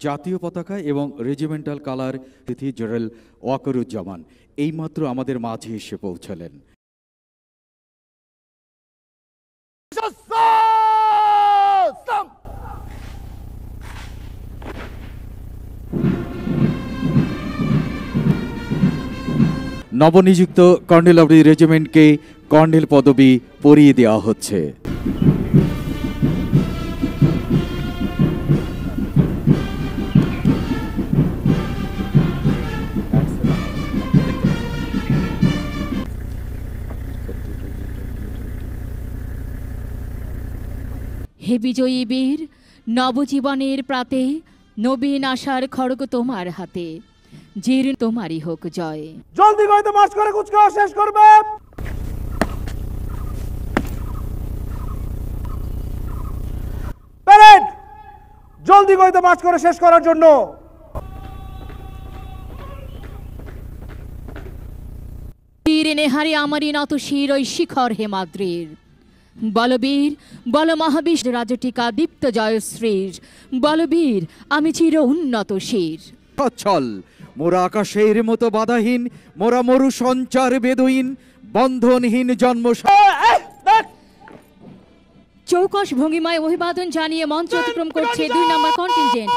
জাতীয় পতাকা এবং রেজিমেন্টাল কালার তিথি জেনারেল ওয়াকারুজ্জামান এইমাত্র আমাদের মাঝে এসে পৌঁছলেন। নবনিযুক্ত কর্নেল অব দি রেজিমেন্টকে কর্নেল পদবি পরিয়ে দেওয়া হচ্ছে। হে বিজয়ী বীর, নবজীবনের প্রাতে নবীন আশার খড়গ তোমার হাতে, জির তোমারই হোক জয়। জলদি গইতে মার্চ করে কুচকাওয়া শেষ করবে। প্যারেড জলদি গইতে মার্চ করে শেষ করার জন্য। বীর নেহারি আমারই নত শির ওই শিখর হেমাদ্রির, বলবীর বল মহাবিশ রাজটিকা দীপ্ত জয়শ্রীর, বলবীর আমি চির উন্নত শির। সচ্ছল মোরা আকাশের মতো বাধাহীন, মোরা মরু সঞ্চার বেদহীন, বন্ধনহীন জন্ম। চৌকস ভঙ্গিমায় অভিবাদন জানিয়ে মঞ্চ অতিক্রম করছে 2 নম্বর কন্টিনজেন্ট